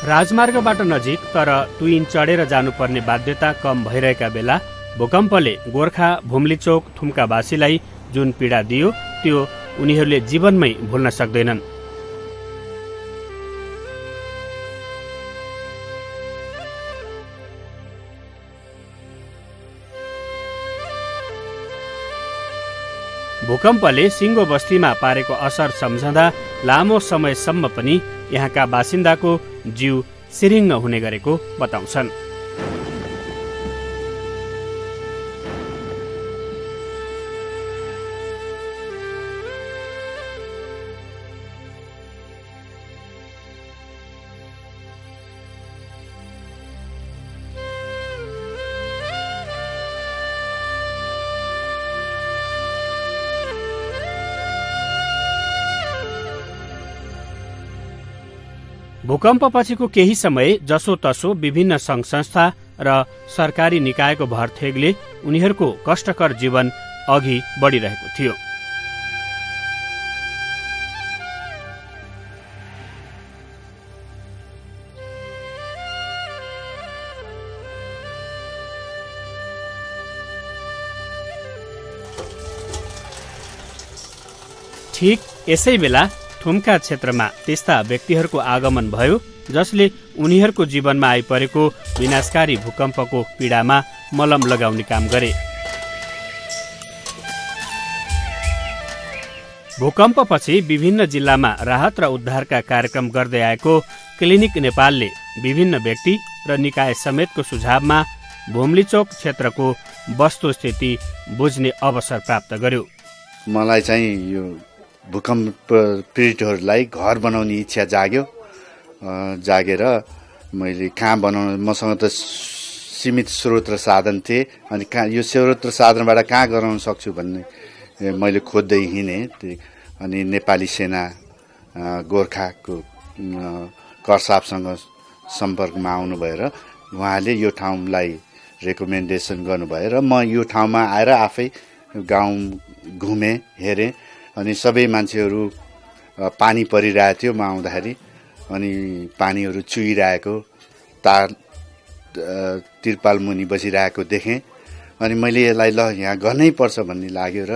राजमार्गबाट नजिक तर ट्विन चढेर जानुपर्ने बाध्यता कम भइरहेका बेला भूकम्पले गोर्खा भुम्लीचोक थुम्कावासीलाई जुन पीडा दियो त्यो उनीहरूले जीवनमै भुल्न सक्दैनन्। भूकम्पले सिङ्गो बस्तीमा पारेको असर सम्झँदा लामो समयसम्म पनि यहाँका बासिन्दाको जीव सिरिङ्ग हुने गरेको बताउँछन्। भूकम्पपछिको केही समय जसोतसो विभिन्न सङ्घ संस्था र सरकारी निकायको भरथेगले उनीहरूको कष्टकर जीवन अघि बढिरहेको थियो। ठिक यसै बेला थुम्का क्षेत्रमा त्यस्ता व्यक्तिहरूको आगमन भयो जसले उनीहरूको जीवनमा आइपरेको विनाशकारी भूकम्पको पीडामा मलम लगाउने काम गरे। भूकम्पपछि विभिन्न जिल्लामा राहत र उद्धारका कार्यक्रम गर्दै आएको क्लिनिक नेपालले विभिन्न व्यक्ति र निकाय समेतको सुझावमा भुम्लीचोक क्षेत्रको वस्तुस्थिति बुझ्ने अवसर प्राप्त गर्यो। मलाई चाहिँ यो भूकम्प पीडितहरूलाई घर बनाउने इच्छा जागेर मैले कहाँ बनाउनु, मसँग त सीमित स्रोत र साधन थिए, अनि कहाँ यो स्रोत र साधनबाट कहाँ गराउन सक्छु भन्ने मैले खोज्दै हिँडेँ। अनि नेपाली सेना गोर्खाको करसापसँग सम्पर्कमा आउनु भएर उहाँले यो ठाउँलाई रेकमेन्डेसन गर्नुभयो र म यो ठाउँमा आएर आफै गाउँ घुमेँ, हेरेँ। अनि सबै मान्छेहरू पानी परिरहेको थियो म आउँदाखेरि, अनि पानीहरू चुहिरहेको, तार तिरपाल मुनि बसिरहेको देखेँ। अनि मैले यसलाई ल यहाँ गर्नै पर्छ भन्ने लाग्यो र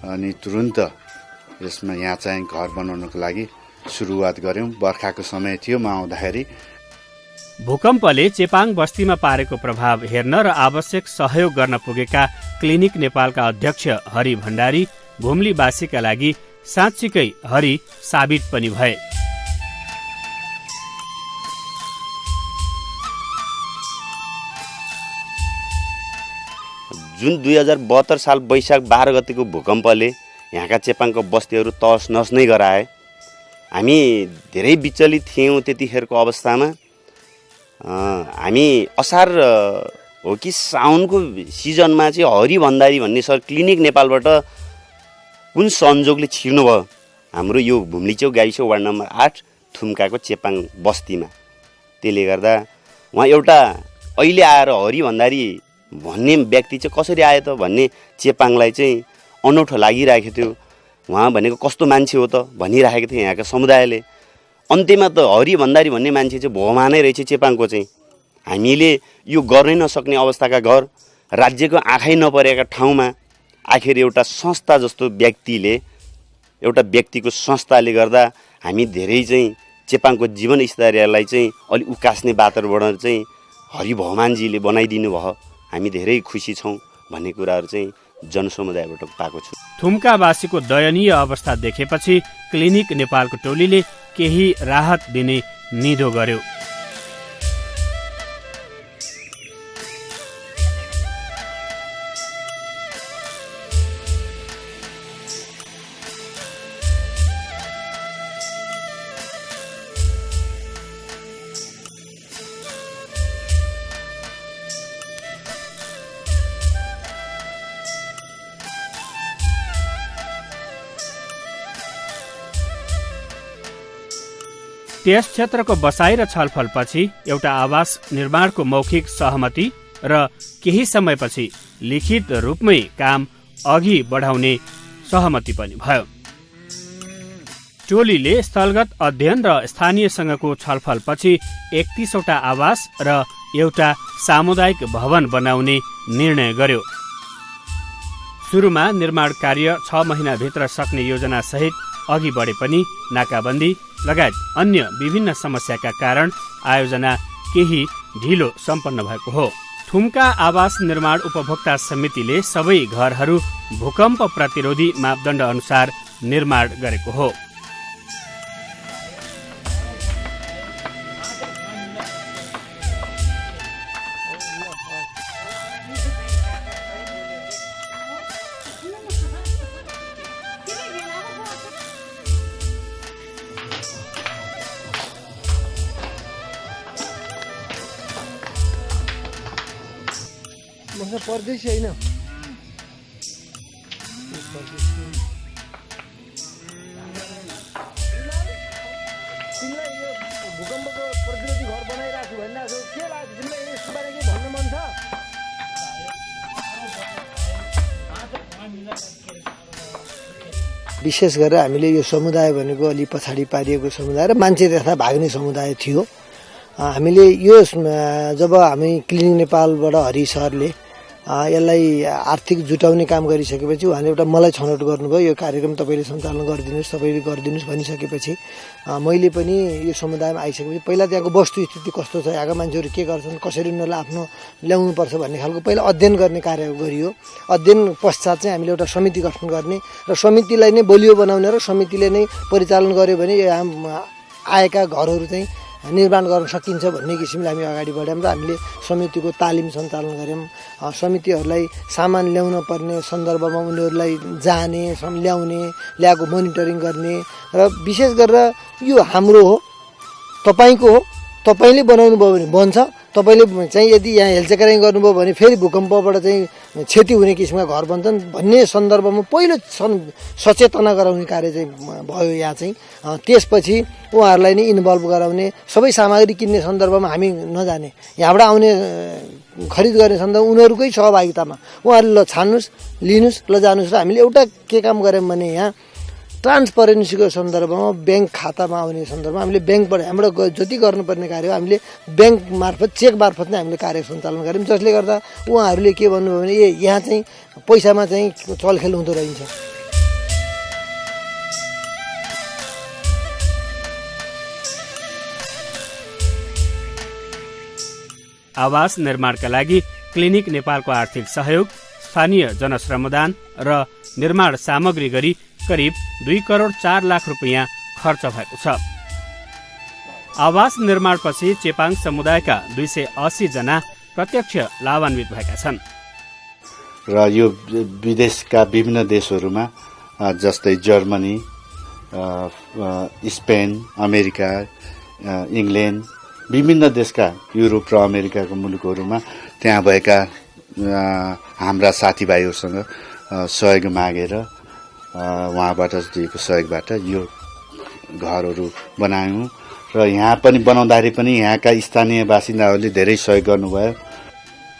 अनि तुरुन्त यसमा यहाँ चाहिँ घर बनाउनको लागि सुरुवात गऱ्यौँ। बर्खाको समय थियो म आउँदाखेरि। भूकम्पले चेपाङ बस्तीमा पारेको प्रभाव हेर्न र आवश्यक सहयोग गर्न पुगेका क्लिनिक नेपालका अध्यक्ष हरि भण्डारी भुम्लीवासीका लागि साँच्चीकै हरि साबित पनि भए। जुन 2072 साल वैशाख 12 गतिको भूकम्पले यहाँका चेपाङको बस्तीहरू तहस नहस नै गराए। हामी धेरै विचलित थियौँ त्यतिखेरको अवस्थामा। हामी असार हो कि साउनको सिजनमा चाहिँ हरि भण्डारी भन्ने सर क्लिनिक नेपालबाट कुन संजोगले छिर्नुभयो हाम्रो यो भुम्लीचोक गाविस वार्ड नम्बर 8 थुम्काको चेपाङ बस्तीमा। त्यसले गर्दा उहाँ एउटा अहिले आएर हरि भण्डारी भन्ने व्यक्ति चाहिँ कसरी आयो त भन्ने चेपाङलाई चाहिँ अनौठो लागिरहेको थियो। उहाँ भनेको कस्तो मान्छे हो त भनिरहेको थियो यहाँका समुदायले। अन्त्यमा त हरि भण्डारी भन्ने मान्छे चाहिँ भोमा नै रहेछ चेपाङको चाहिँ। हामीले यो गर्नै नसक्ने अवस्थाका घर, राज्यको आँखै नपरेका ठाउँमा आखिर एउटा संस्था जस्तो व्यक्तिले, एउटा व्यक्तिको संस्थाले गर्दा हामी धेरै चाहिँ चेपाङको जीवन स्तरलाई चाहिँ अलि उकास्ने वातावरण चाहिँ हरि भौमानजीले बनाइदिनु भयो। हामी धेरै खुसी छौँ भन्ने कुराहरू चाहिँ जनसमुदायबाट पाएको छु। थुम्कावासीको दयनीय अवस्था देखेपछि क्लिनिक नेपालको टोलीले केही राहत दिने निधो गर्यो। त्यस क्षेत्रको बसाई र छलफलपछि एउटा आवास निर्माणको मौखिक सहमति र केही समयपछि लिखित रूपमै काम अघि बढाउने सहमति पनि भयो। टोलीले स्थलगत अध्ययन र स्थानीयसँगको छलफलपछि 31वटा आवास र एउटा सामुदायिक भवन बनाउने निर्णय गर्यो। सुरुमा निर्माण कार्य 6 महिनाभित्र सक्ने योजना सहित अघि बढे पनि नाकाबन्दी लगायत अन्य विभिन्न समस्याका कारण आयोजना केही ढिलो सम्पन्न भएको हो। थुम्का आवास निर्माण उपभोक्ता समितिले सबै घरहरू भूकम्प प्रतिरोधी मापदण्ड अनुसार निर्माण गरेको हो। पर्दैछ होइन तिमीलाई यो भूकम्पको प्रतिरोधी घर बनाइरहेको छु भनिरहेको के लाग्छ तिमीलाई यसको बारे केही भन्नु मन छ? विशेष गरेर हामीले यो समुदाय भनेको अलि पछाडि पारिएको समुदाय र मान्छे त्यता भाग्ने समुदाय थियो। हामीले यो जब हामी क्लिनिक नेपालबाट हरि सरले यसलाई आर्थिक जुटाउने काम गरिसकेपछि उहाँले एउटा मलाई छनौट गर्नुभयो, यो कार्यक्रम तपाईँले सञ्चालन गरिदिनुहोस्, तपाईँले गरिदिनुहोस् भनिसकेपछि मैले पनि यो समुदायमा आइसकेपछि पहिला त्यहाँको वस्तुस्थिति कस्तो छ, यहाँका मान्छेहरू के गर्छन्, कसरी उनीहरूलाई आफ्नो ल्याउनुपर्छ भन्ने खालको पहिला अध्ययन गर्ने कार्य गरियो। अध्ययन पश्चात चाहिँ हामीले एउटा समिति गठन गर्ने र समितिलाई नै बलियो बनाउने र समितिले नै परिचालन गर्यो भने आएका घरहरू चाहिँ निर्माण गर्न सकिन्छ भन्ने किसिमले हामी अगाडि बढ्यौँ र हामीले समितिको तालिम सञ्चालन गऱ्यौँ। समितिहरूलाई सामान ल्याउन पर्ने सन्दर्भमा उनीहरूलाई जाने ल्याएको मोनिटरिङ गर्ने र विशेष गरेर यो हाम्रो हो, तपाईँको हो, तपाईँले बनाउनु भयो भने बन्छ, तपाईँले चाहिँ यदि यहाँ हेलचेक्राइ गर्नुभयो भने फेरि भूकम्पबाट चाहिँ क्षति हुने किसिमका घर बन्छन् भन्ने सन्दर्भमा पहिलो सचेतना गराउने कार्य चाहिँ भयो यहाँ चाहिँ। त्यसपछि उहाँहरूलाई नै इन्भल्भ गराउने, सबै सामग्री किन्ने सन्दर्भमा हामी नजाने, यहाँबाट आउने खरिद गर्ने सन्दर्भ उनीहरूकै सहभागितामा उहाँहरूले ल छान्नुहोस्, लिनुहोस्, ल जानुहोस्। र हामीले एउटा के काम गऱ्यौँ भने यहाँ ट्रान्सपरेन्सीको सन्दर्भमा ब्याङ्क खातामा आउने सन्दर्भमा हामीले ब्याङ्कबाट हाम्रो जति गर्नुपर्ने कार्य हो हामीले ब्याङ्क मार्फत चेक मार्फत नै हामीले कार्य सञ्चालन गऱ्यौँ, जसले गर्दा उहाँहरूले के भन्नुभयो भने यहाँ चाहिँ पैसामा चाहिँ चलखेल हुँदो रहन्छ। आवास निर्माणका लागि क्लिनिक नेपालको आर्थिक सहयोग, स्थानीय जनश्रमदान र निर्माण सामग्री गरी करिब 2 करोड 4 लाख रुपियाँ खर्च भएको छ। आवास निर्माणपछि चेपाङ समुदायका 280 जना प्रत्यक्ष लाभान्वित भएका छन् र यो विदेशका विभिन्न देशहरूमा जस्तै जर्मनी, स्पेन, अमेरिका, इङ्ल्यान्ड, विभिन्न देशका युरोप र अमेरिकाका मुलुकहरूमा त्यहाँ भएका हाम्रा साथीभाइहरूसँग सहयोग मागेर उहाँबाट दिएको सहयोगबाट यो घरहरू बनायौँ र यहाँ पनि बनाउँदाखेरि पनि यहाँका स्थानीय बासिन्दाहरूले धेरै सहयोग गर्नुभयो।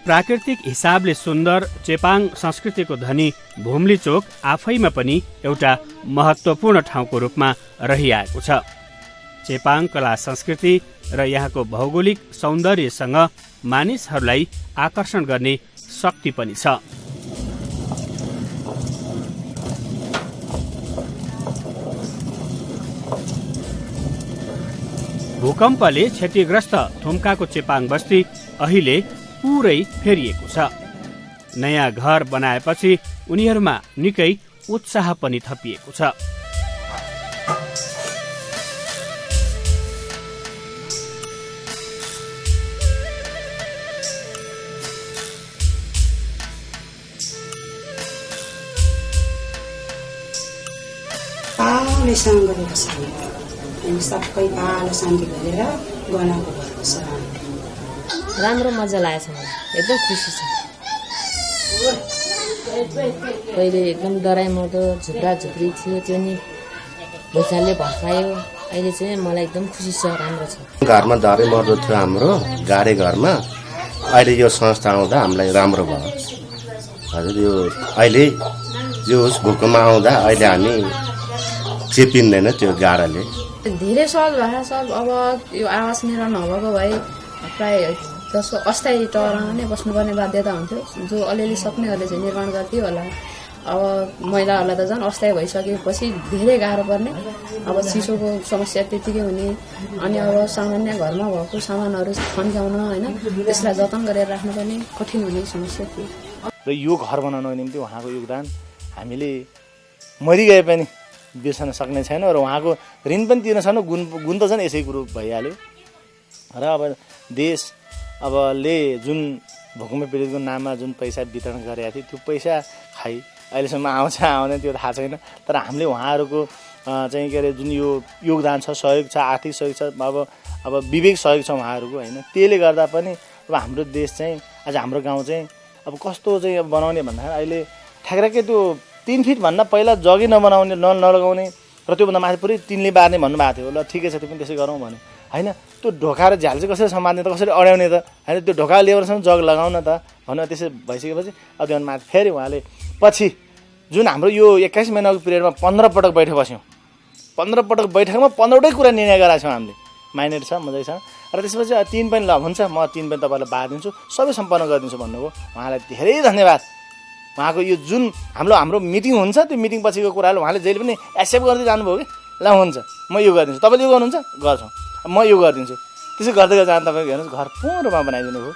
प्राकृतिक हिसाबले सुन्दर चेपाङ संस्कृतिको धनी भुम्ली चोक आफैमा पनि एउटा महत्त्वपूर्ण ठाउँको रूपमा रहिआएको छ। चेपाङ कला संस्कृति र यहाँको भौगोलिक सौन्दर्यसँग मानिसहरूलाई आकर्षण गर्ने शक्ति पनि छ। भूकम्पले क्षतिग्रस्त थुम्काको चेपाङ बस्ती अहिले पुरै फेरिएको छ। नयाँ घर बनाएपछि उनीहरूमा निकै उत्साह पनि थपिएको छ। सबै पालो शान्ति गरेर बनाएको भएको छ। राम्रो मजा लागेको छ, मलाई एकदम खुसी छ। पहिले एकदम डराइ मर्दो झुप्रा झुप्री थियो, त्यो नि भुइँचालोले भत्कायो। अहिले चाहिँ मलाई एकदम खुसी छ, राम्रो छ। घरमा डराइ मर्दो थियो हाम्रो गाडे घरमा, अहिले यो संस्था आउँदा हामीलाई राम्रो भयो। हजुर यो अहिले जो भूकम्प आउँदा अहिले हामी चेपिँदैन त्यो गाडाले। धेरै सहज भएको छ। अब यो आवास निर्माण नभएको भए प्राय जसको अस्थायी टहरमा नै बस्नुपर्ने बाध्यता हुन्थ्यो। जो अलिअलि सक्नेहरूले चाहिँ निर्माण गर्थ्यो होला। अब महिलाहरूलाई त झन् अस्थायी भइसकेपछि धेरै गाह्रो पर्ने। अब चिसोको समस्या त्यतिकै हुने। अनि अब सामान्य घरमा भएको सामानहरू थन्क्याउन होइन त्यसलाई जतन गरेर राख्नुपर्ने कठिन हुने समस्या थियो। र यो घर बनाउनको निम्ति उहाँको योगदान हामीले मरिगए पनि बिर्सन सक्ने छैन। र उहाँको ऋण पनि तिर्न सक्नु। गुण त झन् यसै कुरो भइहाल्यो। र अब देशले जुन भूकम्प पीडितको नाममा जुन पैसा वितरण गरेका थियो त्यो पैसा अहिलेसम्म आउँछ आउँदैन त्यो थाहा छैन। तर हामीले उहाँहरूको चाहिँ के अरे जुन यो योगदान छ, सहयोग छ, आर्थिक सहयोग छ, अब विवेक सहयोग छ उहाँहरूको होइन। त्यसले गर्दा पनि अब हाम्रो देश चाहिँ आज हाम्रो गाउँ चाहिँ अब कस्तो चाहिँ अब बनाउने भन्दाखेरि अहिले ठ्याक्राकै त्यो 3 फिट भन्दा पहिला जगी नबनाउने नलगाउने र त्योभन्दा माथि पुरै टिनले बार्ने भन्नुभएको थियो। ल ठिकै छ त्यो पनि त्यसै गरौँ भने होइन। त्यो ढोका र झ्याल चाहिँ कसरी समात्ने त, कसरी अड्याउने त होइन। त्यो ढोका लेबरसम्म जग लगाउन त भन्नु। त्यसै भइसकेपछि अब त्यो माथि फेरि उहाँले पछि जुन हाम्रो यो 21 महिनाको पिरियडमा 15 पटक बैठक बस्यौँ। 15 पटक बैठकमा 15वटै कुरा निर्णय गराएको छौँ हामीले। माइनेट छ मजैसँग। र त्यसपछि 3 पनि ल हुन्छ म 3 पनि तपाईँलाई बाँधिदिन्छु, सबै सम्पन्न गरिदिन्छु भन्नुभयो। उहाँलाई धेरै धन्यवाद। उहाँको यो जुन हाम्रो मिटिङ हुन्छ त्यो मिटिङ पछिको कुराहरू उहाँले जहिले पनि एक्सेप्ट गर्दै जानुभयो कि ल हुन्छ म यो गरिदिन्छु, तपाईँले यो गर्नुहुन्छ गर्छौँ, म यो गरिदिन्छु। त्यसै गर्दै जाँदा तपाईँको हेर्नुहोस् घर पूर्ण रूपमा बनाइदिनु भयो।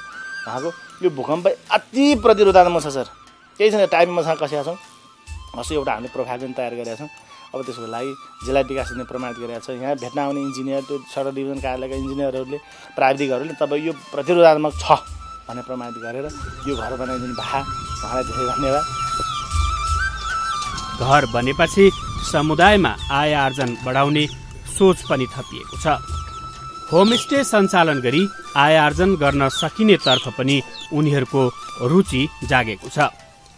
उहाँको यो भूकम्प अति प्रतिरोधात्मक छ सर। केही छैन, टाइममा मसँग कसेका छौँ। अस्ति एउटा हामीले प्रोफाइल पनि तयार गरेका छौँ। अब त्यसको लागि जिल्ला विकास निर्णय प्रमाणित गरेका छ। यहाँ भेट्न आउने इन्जिनियर, त्यो सडक डिभिजन कार्यालयका इन्जिनियरहरूले, प्राविधिकहरूले तपाईँ यो प्रतिरोधात्मक छ भनेर प्रमाणित गरेर यो घर बनाइदिनु भए उहाँलाई धेरै धन्यवाद। घर बनेपछि समुदायमा आय आर्जन बढाउने सोच पनि थपिएको छ। होमस्टे सञ्चालन गरी आय आर्जन गर्न सकिने तर्फ पनि उनीहरूको रुचि जागेको छ।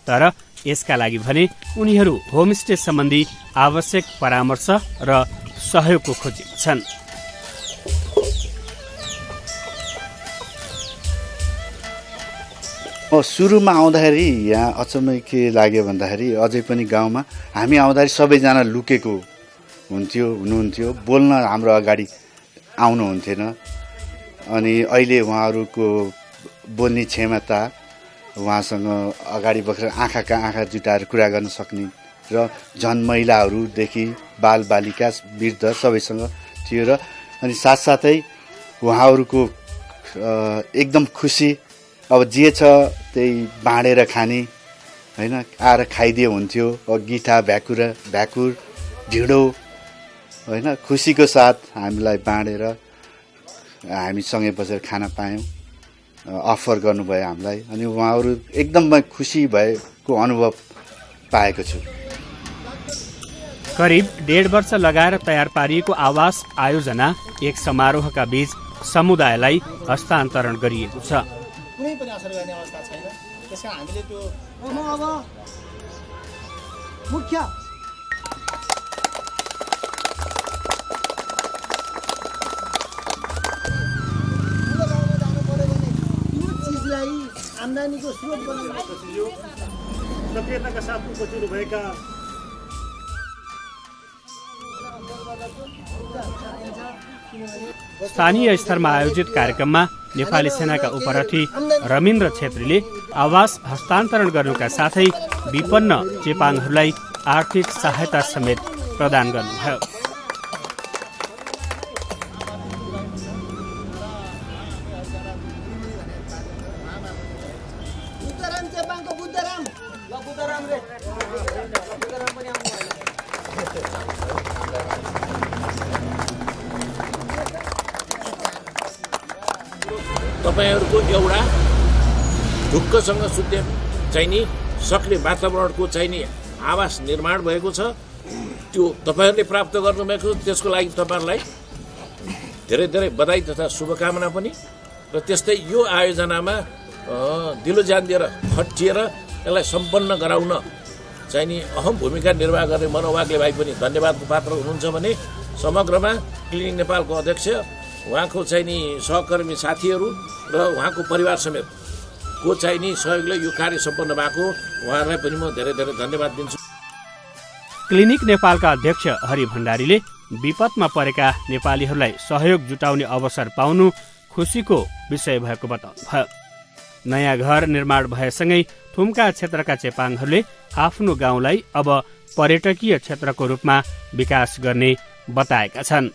तर यसका लागि भने उनीहरू होमस्टे सम्बन्धी आवश्यक परामर्श र सहयोगको खोजीमा छन्। सुरुमा आउँदाखेरि यहाँ अचम्मै के लाग्यो भन्दाखेरि अझै पनि गाउँमा हामी आउँदाखेरि सबैजना लुकेको हुनुहुन्थ्यो। बोल्न हाम्रो अगाडि आउनुहुन्थेन। अनि अहिले उहाँहरूको बोल्ने क्षमता, उहाँसँग अगाडि बसेर आँखाका आँखा जुटाएर कुरा गर्न सक्ने र झन महिलाहरूदेखि बालबालिका वृद्ध सबैसँग थियो। र अनि साथसाथै उहाँहरूको एकदम खुसी। अब जे छ त्यही बाँडेर खाने होइन, आएर खाइदिए हुन्थ्यो। गिठा भ्याकुर ढिँडो होइन खुसीको साथ हामीलाई बाँडेर हामीसँगै बसेर खाना पायौँ, अफर गर्नुभयो हामीलाई। अनि उहाँहरू एकदम खुसी भएको अनुभव पाएको छु। करिब 1.5 वर्ष लगाएर तयार पारिएको आवास आयोजना एक समारोहका बीच समुदायलाई हस्तान्तरण गरिएको छ। कुनै पनि असर गर्ने अवस्था छैन। त्यसकारण हामीले त्यो मुख्य आम्दानीको स्रोत बनाउनका साथ उपस्थित भएका स्थानीय स्तरमा आयोजित कार्यक्रममा नेपाली सेनाका उपरथी रमिन्द्र छेत्रीले आवास हस्तान्तरण गर्नुका साथै विपन्न चेपाङहरूलाई आर्थिक सहायता समेत प्रदान गर्नुभयो। तपाईहरूको एउटा ढुक्कसँग सुत्ने चाहिने सक्ने वातावरणको चाहिने आवास निर्माण भएको छ। त्यो तपाईँहरूले प्राप्त गर्नुभएको त्यसको लागि तपाईँहरूलाई धेरै धेरै बधाई तथा शुभकामना पनि। र त्यस्तै यो आयोजनामा दिलो ज्यान दिएर खटिएर यसलाई सम्पन्न गराउन चाहिने अहम भूमिका निर्वाह गर्ने मनोवागले भाइ पनि धन्यवादको पात्र हुनुहुन्छ भने समग्रमा क्लिनिक नेपालको अध्यक्ष, उहाँको चाहिने सहकर्मी साथीहरू र उहाँको परिवार समेत को चाहिने सहयोगले यो कार्य सम्पन्न भएको उहाँहरूलाई पनि म धेरै धेरै धन्यवाद दिन्छु। क्लिनिक नेपालका अध्यक्ष हरि भण्डारीले विपदमा परेका नेपालीहरूलाई सहयोग जुटाउने अवसर पाउनु खुसीको विषय भएको बताउनुभयो। नयाँ घर निर्माण भएसँगै थुम्का क्षेत्रका चेपाङहरूले आफ्नो गाउँलाई अब पर्यटकीय क्षेत्रको रूपमा विकास गर्ने बताएका छन्।